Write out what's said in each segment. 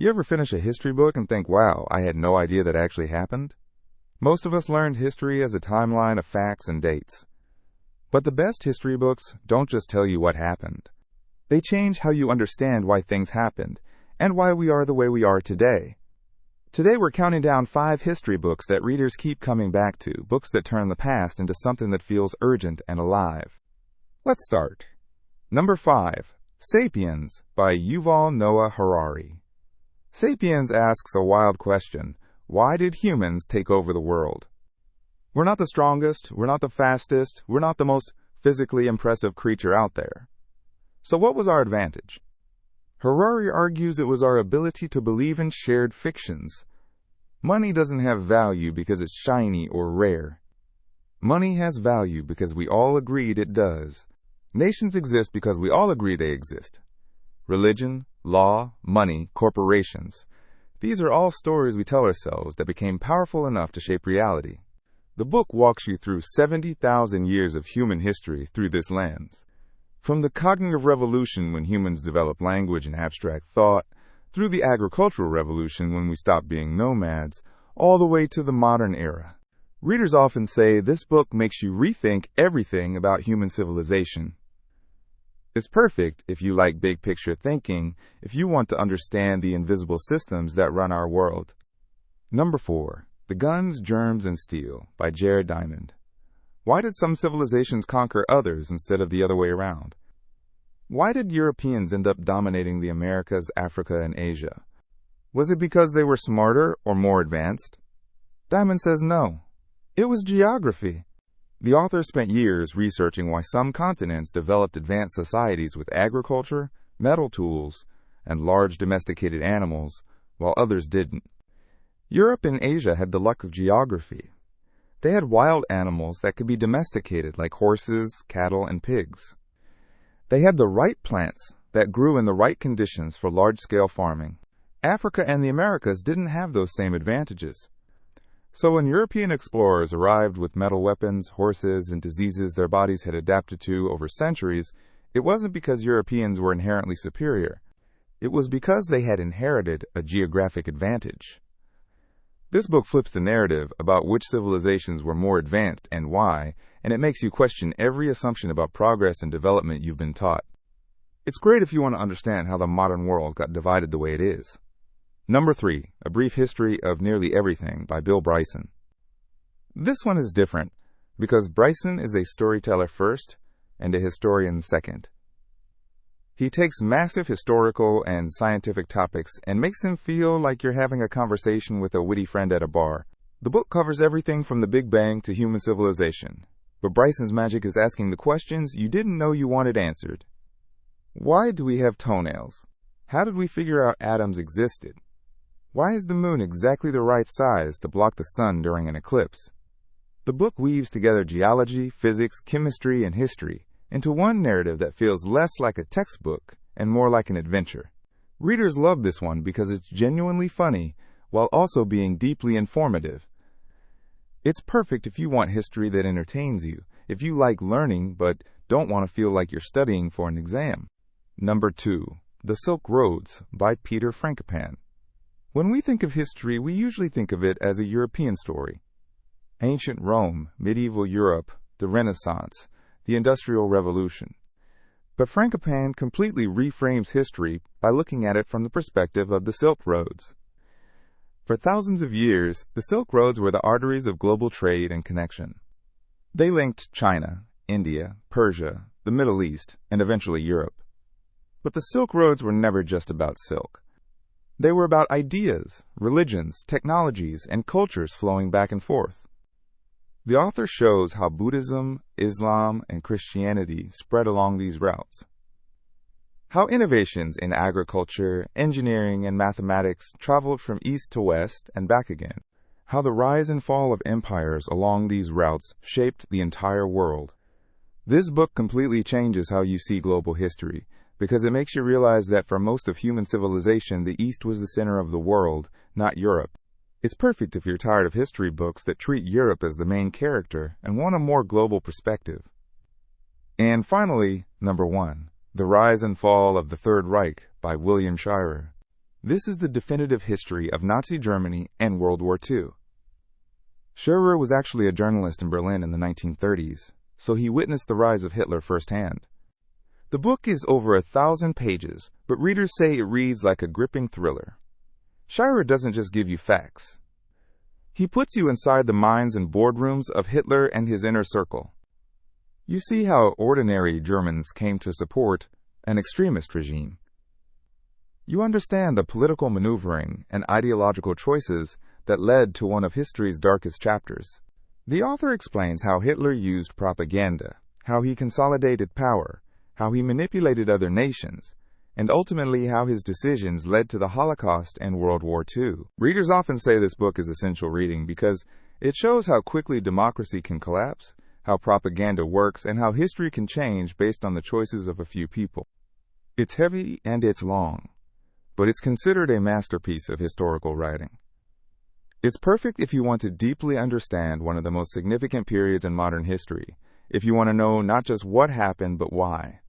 You ever finish a history book and think, wow, I had no idea that actually happened? Most of us learned history as a timeline of facts and dates. But the best history books don't just tell you what happened. They change how you understand why things happened and why we are the way we are today. Today we're counting down 5 history books that readers keep coming back to, books that turn the past into something that feels urgent and alive. Let's start. Number 5. Sapiens by Yuval Noah Harari. Sapiens asks a wild question. Why did humans take over the world? We're not the strongest, we're not the fastest, we're not the most physically impressive creature out there. So what was our advantage? Harari argues it was our ability to believe in shared fictions. Money doesn't have value because it's shiny or rare. Money has value because we all agreed it does. Nations exist because we all agree they exist. Religion, law, money, corporations. These are all stories we tell ourselves that became powerful enough to shape reality. The book walks you through 70,000 years of human history through this lens. From the cognitive revolution when humans developed language and abstract thought, through the agricultural revolution when we stopped being nomads, all the way to the modern era. Readers often say this book makes you rethink everything about human civilization. It's perfect if you like big picture thinking, if you want to understand the invisible systems that run our world. Number 4. The Guns, Germs, and Steel by Jared Diamond. Why did some civilizations conquer others instead of the other way around? Why did Europeans end up dominating the Americas, Africa, and Asia? Was it because they were smarter or more advanced? Diamond says no. It was geography. The author spent years researching why some continents developed advanced societies with agriculture, metal tools, and large domesticated animals, while others didn't. Europe and Asia had the luck of geography. They had wild animals that could be domesticated like horses, cattle, and pigs. They had the right plants that grew in the right conditions for large-scale farming. Africa and the Americas didn't have those same advantages. So when European explorers arrived with metal weapons, horses, and diseases their bodies had adapted to over centuries, it wasn't because Europeans were inherently superior. It was because they had inherited a geographic advantage. This book flips the narrative about which civilizations were more advanced and why, and it makes you question every assumption about progress and development you've been taught. It's great if you want to understand how the modern world got divided the way it is. Number 3. A Brief History of Nearly Everything by Bill Bryson. This one is different because Bryson is a storyteller first and a historian second. He takes massive historical and scientific topics and makes them feel like you're having a conversation with a witty friend at a bar. The book covers everything from the Big Bang to human civilization, but Bryson's magic is asking the questions you didn't know you wanted answered. Why do we have toenails? How did we figure out atoms existed? Why is the moon exactly the right size to block the sun during an eclipse? The book weaves together geology, physics, chemistry, and history into one narrative that feels less like a textbook and more like an adventure. Readers love this one because it's genuinely funny while also being deeply informative. It's perfect if you want history that entertains you, if you like learning but don't want to feel like you're studying for an exam. Number 2. The Silk Roads by Peter Frankopan. When we think of history, we usually think of it as a European story. Ancient Rome, medieval Europe, the Renaissance, the Industrial Revolution. But Frankopan completely reframes history by looking at it from the perspective of the Silk Roads. For thousands of years, the Silk Roads were the arteries of global trade and connection. They linked China, India, Persia, the Middle East, and eventually Europe. But the Silk Roads were never just about silk. They were about ideas, religions, technologies, and cultures flowing back and forth. The author shows how Buddhism, Islam, and Christianity spread along these routes. How innovations in agriculture, engineering, and mathematics traveled from east to west and back again. How the rise and fall of empires along these routes shaped the entire world. This book completely changes how you see global history, because it makes you realize that for most of human civilization, the East was the center of the world, not Europe. It's perfect if you're tired of history books that treat Europe as the main character and want a more global perspective. And finally, number 1, The Rise and Fall of the Third Reich by William Shirer. This is the definitive history of Nazi Germany and World War II. Scherer was actually a journalist in Berlin in the 1930s, so he witnessed the rise of Hitler firsthand. The book is over 1,000 pages, but readers say it reads like a gripping thriller. Scherer doesn't just give you facts. He puts you inside the minds and boardrooms of Hitler and his inner circle. You see how ordinary Germans came to support an extremist regime. You understand the political maneuvering and ideological choices that led to one of history's darkest chapters. The author explains how Hitler used propaganda, how he consolidated power, how he manipulated other nations, and ultimately how his decisions led to the Holocaust and World War II. Readers often say this book is essential reading because it shows how quickly democracy can collapse, how propaganda works, and how history can change based on the choices of a few people. It's heavy and it's long, but it's considered a masterpiece of historical writing. It's perfect if you want to deeply understand one of the most significant periods in modern history, if you want to know not just what happened, but why.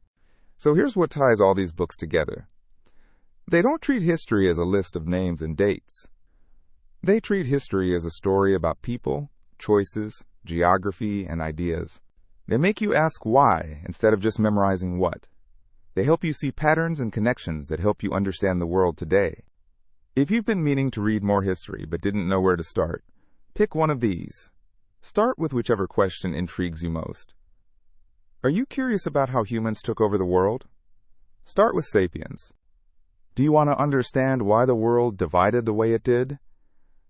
So here's what ties all these books together. They don't treat history as a list of names and dates. They treat history as a story about people, choices, geography, and ideas. They make you ask why instead of just memorizing what. They help you see patterns and connections that help you understand the world today. If you've been meaning to read more history but didn't know where to start, pick one of these. Start with whichever question intrigues you most. Are you curious about how humans took over the world? Start with Sapiens. Do you want to understand why the world divided the way it did?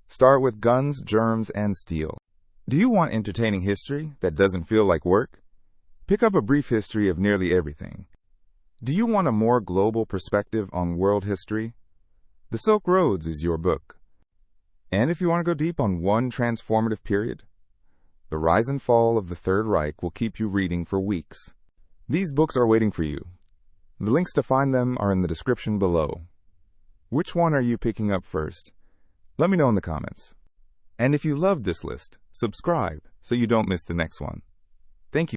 Start with Guns, Germs, and Steel. Do you want entertaining history that doesn't feel like work? Pick up A Brief History of Nearly Everything. Do you want a more global perspective on world history? The Silk Roads is your book. And if you want to go deep on one transformative period, The Rise and Fall of the Third Reich will keep you reading for weeks. These books are waiting for you. The links to find them are in the description below. Which one are you picking up first? Let me know in the comments. And if you loved this list, subscribe so you don't miss the next one.